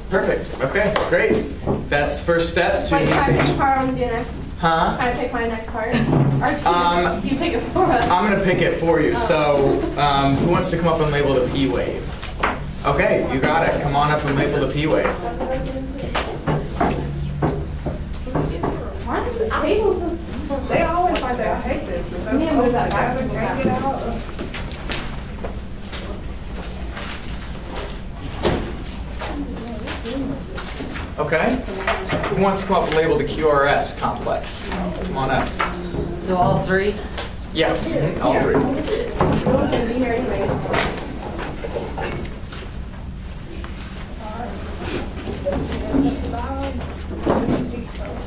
Perfect. Okay, great. That's the first step to. Wait, can I pick part I'm gonna do next? Huh? Can I pick my next part? Or do you pick it for us? I'm gonna pick it for you. So, who wants to come up and label the P wave? Okay, you got it. Come on up and label the P wave. Why is this table so? They always like that. I hate this. Yeah, move that back. Can't get out. Okay. Who wants to come up and label the QRS complex? Come on up. So all three? Yeah, all three. We'll be here anyway.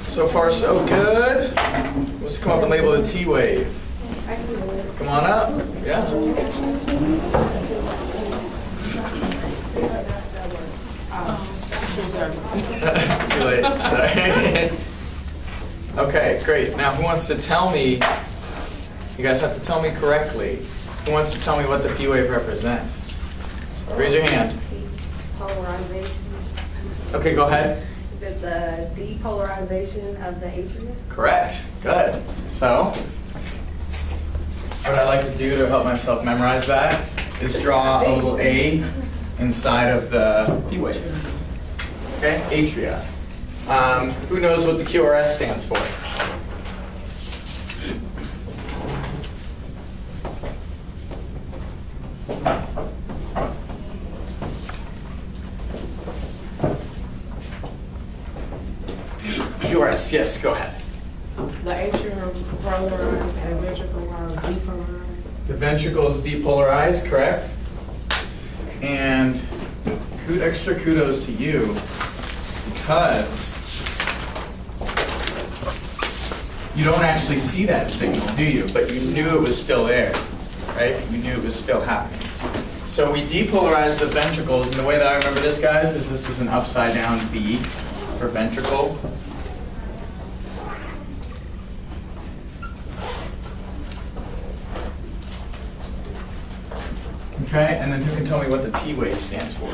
So far, so good. Let's come up and label the T wave. Come on up. Yeah. Too late. Sorry. Okay, great. Now, who wants to tell me? You guys have to tell me correctly. Who wants to tell me what the P wave represents? Raise your hand. Polarization. Okay, go ahead. Is it the depolarization of the atria? Correct. Good. So, what I like to do to help myself memorize that is draw a little A inside of the P wave. Okay, atria. Who knows what the QRS stands for? QRS, yes, go ahead. The atrium polarized and ventricle are depolarized. The ventricle is depolarized, correct? And extra kudos to you because you don't actually see that signal, do you? But you knew it was still there, right? You knew it was still happening. So we depolarized the ventricles, and the way that I remember this, guys, is this is an upside down V for ventricle. Okay, and then who can tell me what the T wave stands for?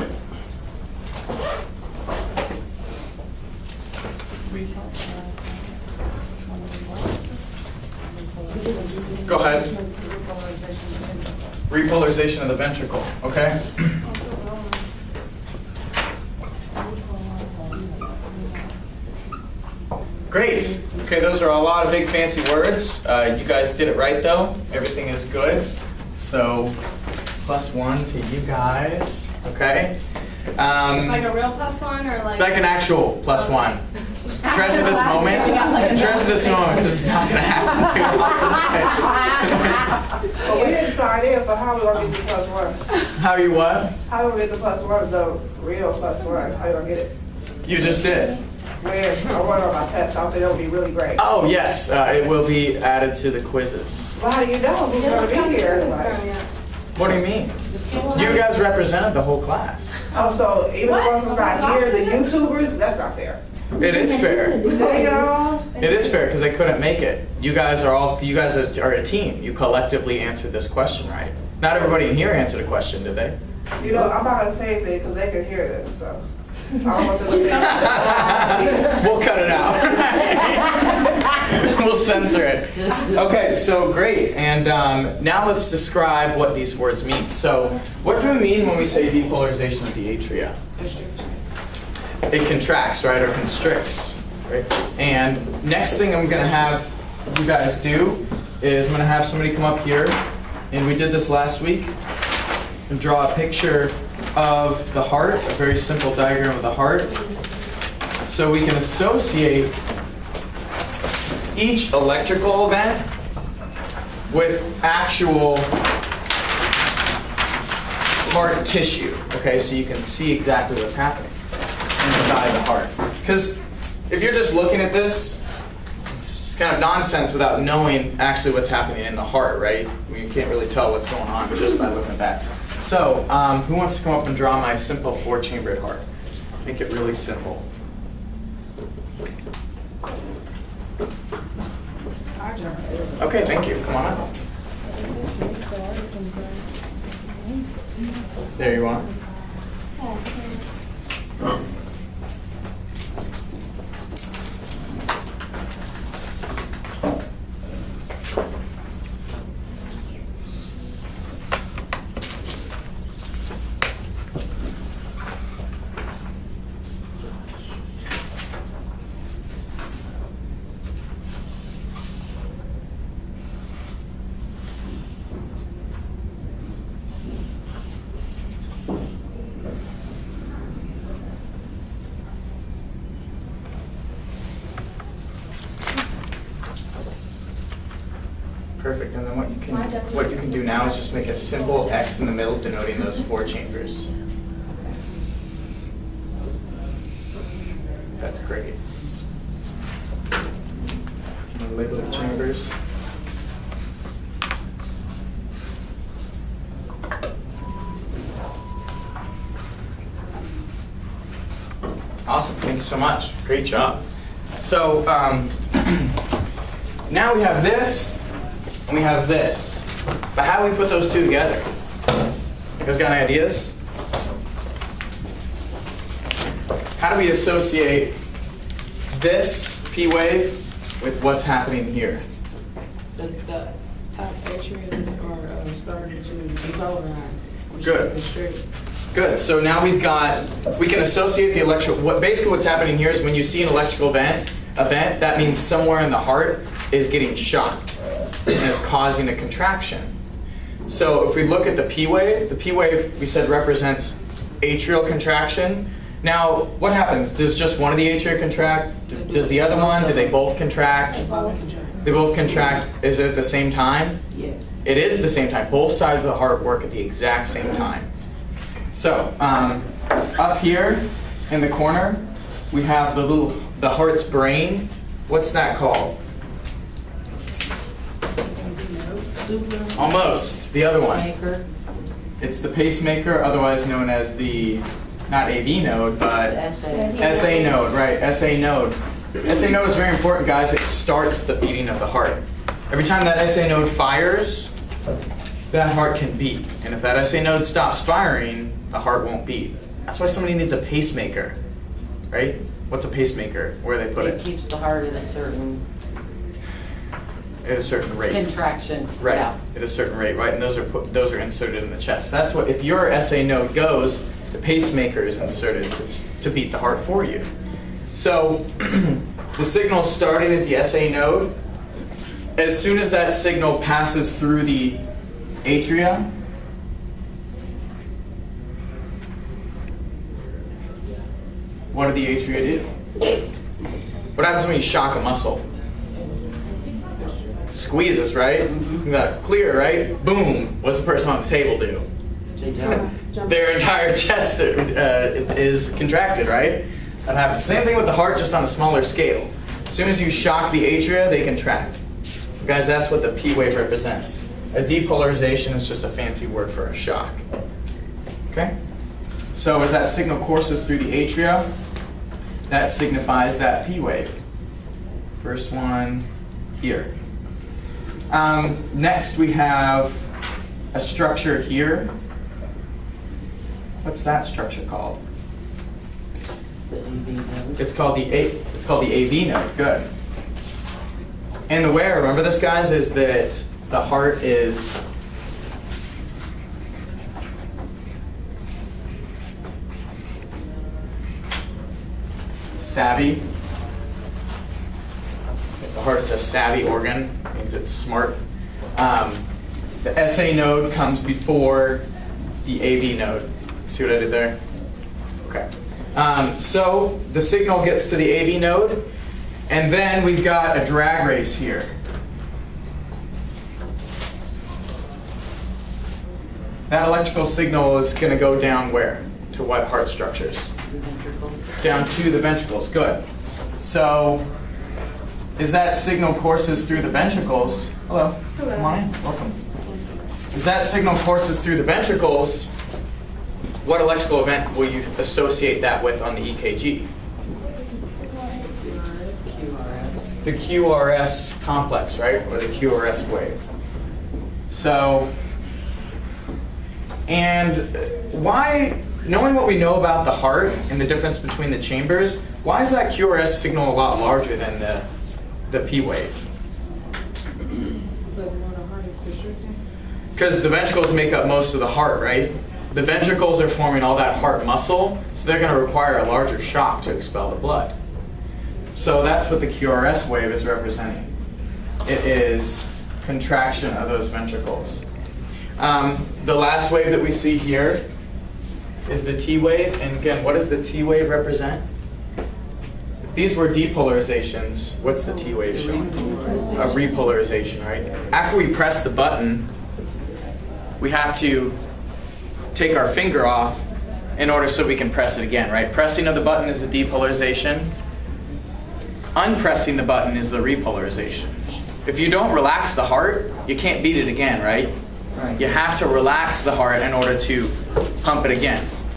Go ahead. Repolarization of the ventricle, okay? Great. Okay, those are a lot of big fancy words. You guys did it right though. Everything is good. So, +1 to you guys, okay? Like a real +1 or like an actual +1. Treasure this moment. Treasure this moment because it's not going to happen too often. Well, we didn't start in, so how are we going to get the +1? How you what? How do we get the +1, the real +1? How you going to get it? You just did. When I went on my test, I think that would be really great. Oh, yes. It will be added to the quizzes. Well, how do you know who's going to be here? Like, What do you mean? You guys represented the whole class. oh, so even the ones who's not here, the YouTubers, that's not fair. It is fair. Dang it all. It is fair because I couldn't make it. You guys are a team. You collectively answered this question right. Not everybody in here answered a question, did they? You know, I'm not going to say anything because they can hear this, so. I don't want them to say We'll cut it out. We'll censor it. Okay, so great. And now let's describe what these words mean. So what do we mean when we say depolarization of the atria? It contracts, right, or constricts, right? And next thing I'm going to have you guys do is I'm going to have somebody come up here, and we did this last week, and draw a picture of the heart, a very simple diagram of the heart, so we can associate each electrical event with actual heart tissue, okay, so you can see exactly what's happening inside the heart. Because if you're just looking at this, it's kind of nonsense without knowing actually what's happening in the heart, right? I mean, you can't really tell what's going on just by looking at that. So, who wants to come up and draw my simple 4-chambered heart? Make it really simple. Okay, thank you. Come on up. There you are. Perfect. And then what you can do now is just make a simple X in the middle denoting those 4 chambers. That's great. And label the chambers. Awesome. Thank you so much. Great job. So now we have this. And we have this. But how do we put those two together? You guys got any ideas? How do we associate this P wave with what's happening here? The top atriums are starting to depolarize. Good. Good. So now we can associate the electrical. Basically what's happening here is when you see an electrical event, that means somewhere in the heart is getting shocked. And it's causing a contraction. So if we look at the P wave we said represents atrial contraction. Now, what happens? Does just one of the atria contract? Does the other one? Do they both contract? They both contract. Is it at the same time? Yes. It is at the same time. Both sides of the heart work at the exact same time. So up here in the corner, we have the heart's brain. What's that called? Almost. The other one. It's the pacemaker, otherwise known as the, not AV node, but SA node, right, SA node. SA node is very important, guys. It starts the beating of the heart. Every time that SA node fires, that heart can beat. And if that SA node stops firing, the heart won't beat. That's why somebody needs a pacemaker, right? What's a pacemaker? Where do they put it? It keeps the heart at a certain rate. contraction. Right, Yeah. at a certain rate, right? And those are inserted in the chest. That's what, if your SA node goes, the pacemaker is inserted to beat the heart for you. So the signal starting at the SA node, as soon as that signal passes through the atria, what do the atria do? What happens when you shock a muscle? Squeezes, right? You got clear, right? Boom. What's the person on the table do? Their entire chest is contracted, right? That happens. Same thing with the heart, just on a smaller scale. As soon as you shock the atria, they contract. Guys, that's what the P wave represents. A depolarization is just a fancy word for a shock. Okay? So as that signal courses through the atria, that signifies that P wave. First one here. Next we have a structure here. What's that structure called? The AV node. It's called the AV node. Good. And the way I remember this, guys, is that the heart is savvy. The heart is a savvy organ, means it's smart. The SA node comes before the AV node. See what I did there? Okay. So the signal gets to the AV node, and then we've got a drag race here. That electrical signal is going to go down where? To what heart structures? The ventricles. Down to the ventricles. Good. So, as that signal courses through the ventricles, hello, come on in, welcome. As that signal courses through the ventricles, what electrical event will you associate that with on the EKG? the QRS complex, right? Or the QRS wave. So, and why, knowing what we know about the heart and the difference between the chambers, why is that QRS signal a lot larger than the P wave? Because the ventricles make up most of the heart, right? The ventricles are forming all that heart muscle, so they're going to require a larger shock to expel the blood. So that's what the QRS wave is representing. It is contraction of those ventricles. The last wave that we see here is the T wave. And again, what does the T wave represent? If these were depolarizations, what's the T wave showing? A repolarization, right? After we press the button, we have to take our finger off in order so we can press it again, right? Pressing of the button is the depolarization. Unpressing the button is the repolarization. If you don't relax the heart, you can't beat it again, right? Right. You have to relax the heart in order to pump it again.